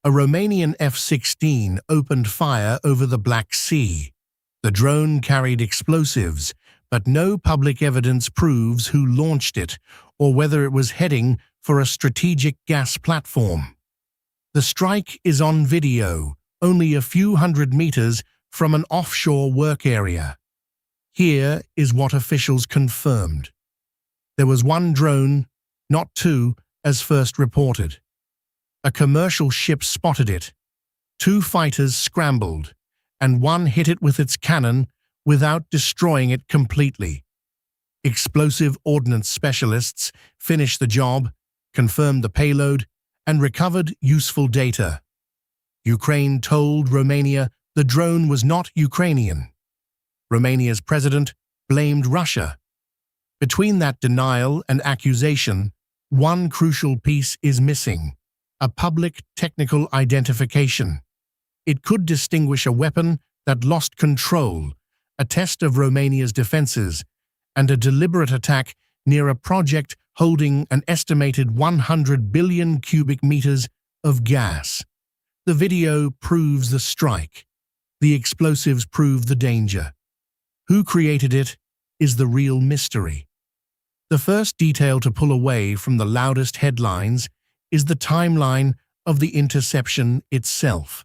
A Romanian F-16 opened fire over the Black Sea. The drone carried explosives, but no public evidence proves who launched it or whether it was heading for a strategic gas platform. The strike is on video, only a few hundred meters from an offshore work area. Here is what officials confirmed. There was one drone, not two, as first reported. A commercial ship spotted it. Two fighters scrambled, and one hit it with its cannon without destroying it completely. Explosive ordnance specialists finished the job, confirmed the payload, and recovered useful data. Ukraine told Romania the drone was not Ukrainian. Romania's president blamed Russia. Between that denial and accusation, one crucial piece is missing: a public technical identification. It could distinguish a weapon that lost control, a test of Romania's defenses, and a deliberate attack near a project holding an estimated 100 billion cubic meters of gas. The video proves the strike. The explosives prove the danger. Who created it is the real mystery. The first detail to pull away from the loudest headlines is the timeline of the interception itself.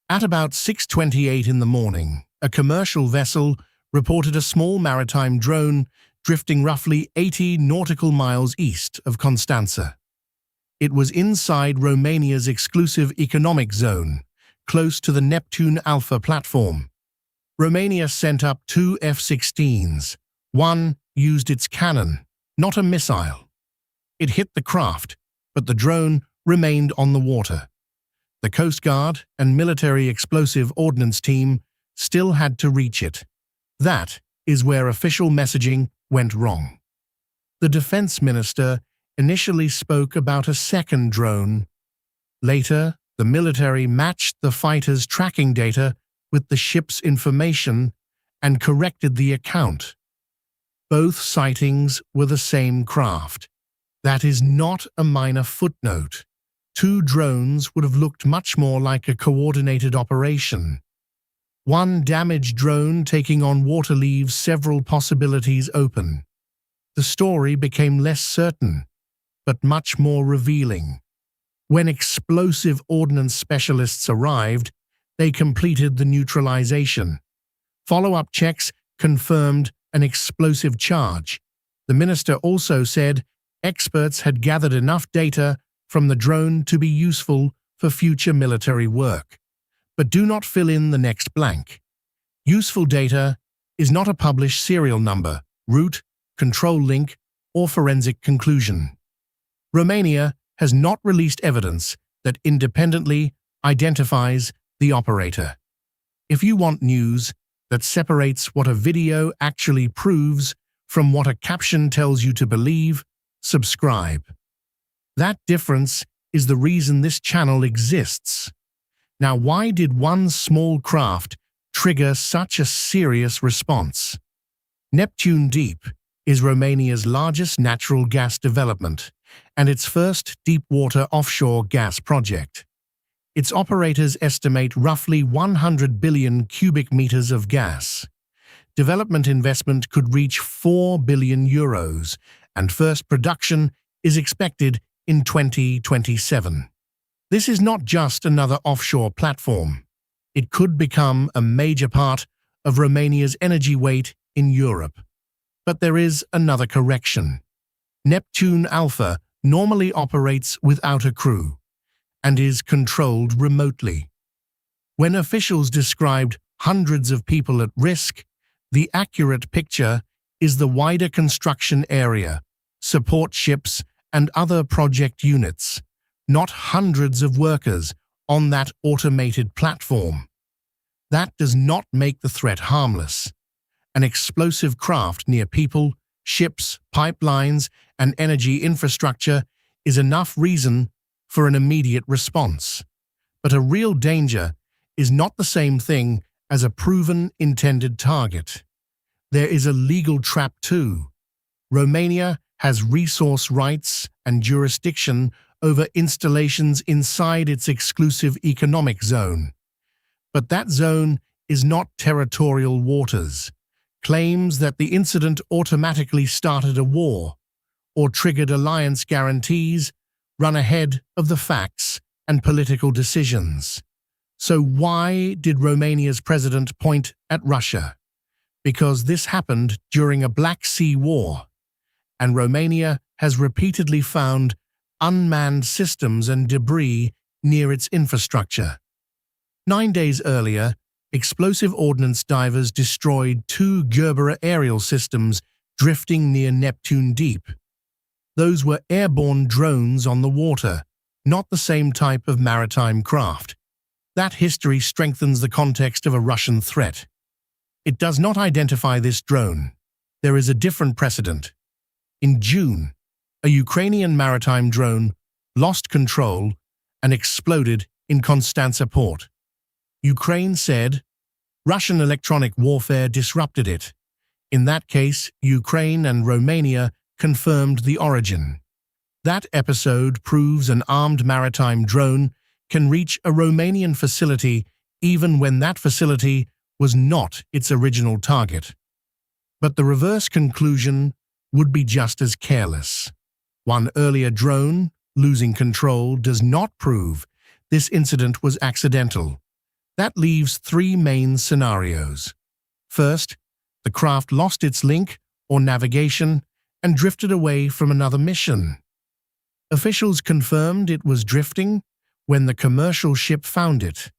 At about 6:28 in the morning, a commercial vessel reported a small maritime drone drifting roughly 80 nautical miles east of Constanța. It was inside Romania's exclusive economic zone, close to the Neptun Alpha platform. Romania sent up two F-16s. One used its cannon, not a missile. It hit the craft, but the drone remained on the water. The Coast Guard and military explosive ordnance team still had to reach it. That is where official messaging went wrong. The defense minister initially spoke about a second drone. Later, the military matched the fighters' tracking data with the ship's information and corrected the account. Both sightings were the same craft. That is not a minor footnote. Two drones would have looked much more like a coordinated operation. One damaged drone taking on water leaves several possibilities open. The story became less certain, but much more revealing. When explosive ordnance specialists arrived, they completed the neutralization. Follow-up checks confirmed an explosive charge. The minister also said experts had gathered enough data from the drone to be useful for future military work. But do not fill in the next blank. Useful data is not a published serial number, route, control link, or forensic conclusion. Romania has not released evidence that independently identifies the operator. If you want news that separates what a video actually proves from what a caption tells you to believe, subscribe. That difference is the reason this channel exists. Now, why did one small craft trigger such a serious response? Neptun Deep is Romania's largest natural gas development and its first deep-water offshore gas project. Its operators estimate roughly 100 billion cubic meters of gas. Development investment could reach 4 billion euros, and first production is expected in 2027. This is not just another offshore platform. It could become a major part of Romania's energy weight in Europe. But there is another correction. Neptun Alpha normally operates without a crew and is controlled remotely. When officials described hundreds of people at risk, the accurate picture is the wider construction area, support ships, and other project units, not hundreds of workers on that automated platform. That does not make the threat harmless. An explosive craft near people, ships, pipelines, and energy infrastructure is enough reason for an immediate response. But a real danger is not the same thing as a proven intended target. There is a legal trap too. Romania has resource rights and jurisdiction over installations inside its exclusive economic zone. But that zone is not territorial waters. Claims that the incident automatically started a war or triggered alliance guarantees run ahead of the facts and political decisions. So why did Romania's president point at Russia? Because this happened during a Black Sea war, and Romania has repeatedly found unmanned systems and debris near its infrastructure. 9 days earlier, explosive ordnance divers destroyed 2 Gerber aerial systems drifting near Neptun Deep. Those were airborne drones on the water, not the same type of maritime craft. That history strengthens the context of a Russian threat. It does not identify this drone. There is a different precedent. In June, a Ukrainian maritime drone lost control and exploded in Constanța port. Ukraine said Russian electronic warfare disrupted it. In that case, Ukraine and Romania confirmed the origin. That episode proves an armed maritime drone can reach a Romanian facility even when that facility was not its original target. But the reverse conclusion would be just as careless. One earlier drone losing control does not prove this incident was accidental. That leaves 3 main scenarios. First, the craft lost its link or navigation and drifted away from another mission. Officials confirmed it was drifting when the commercial ship found it.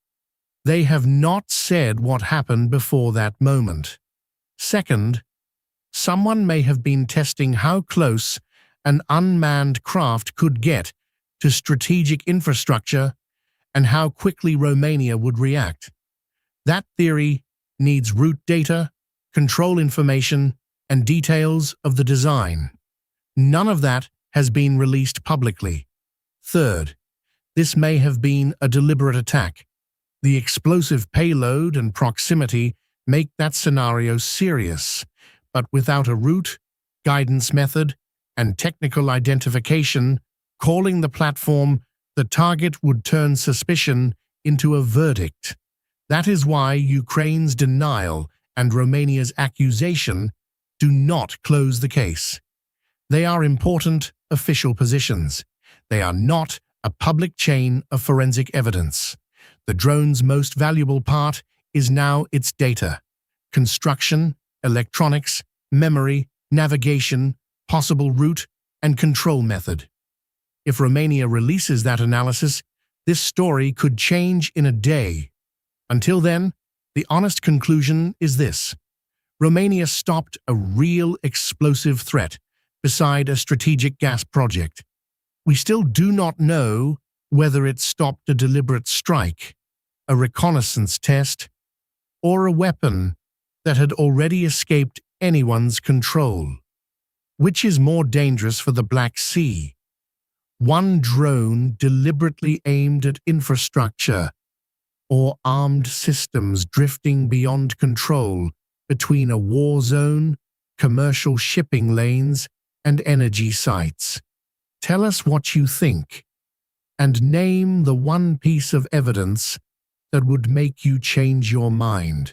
They have not said what happened before that moment. Second, someone may have been testing how close an unmanned craft could get to strategic infrastructure and how quickly Romania would react. That theory needs route data, control information, and details of the design. None of that has been released publicly. Third, this may have been a deliberate attack. The explosive payload and proximity make that scenario serious, but without a route, guidance method, and technical identification, calling the platform the target would turn suspicion into a verdict. That is why Ukraine's denial and Romania's accusation do not close the case. They are important official positions. They are not a public chain of forensic evidence. The drone's most valuable part is now its data: construction, electronics, memory, navigation, possible route, and control method. If Romania releases that analysis, this story could change in a day. Until then, the honest conclusion is this: Romania stopped a real explosive threat beside a strategic gas project. We still do not know whether it stopped a deliberate strike, a reconnaissance test, or a weapon that had already escaped anyone's control. Which is more dangerous for the Black Sea? One drone deliberately aimed at infrastructure, or armed systems drifting beyond control between a war zone, commercial shipping lanes, and energy sites? Tell us what you think, and name the one piece of evidence that would make you change your mind.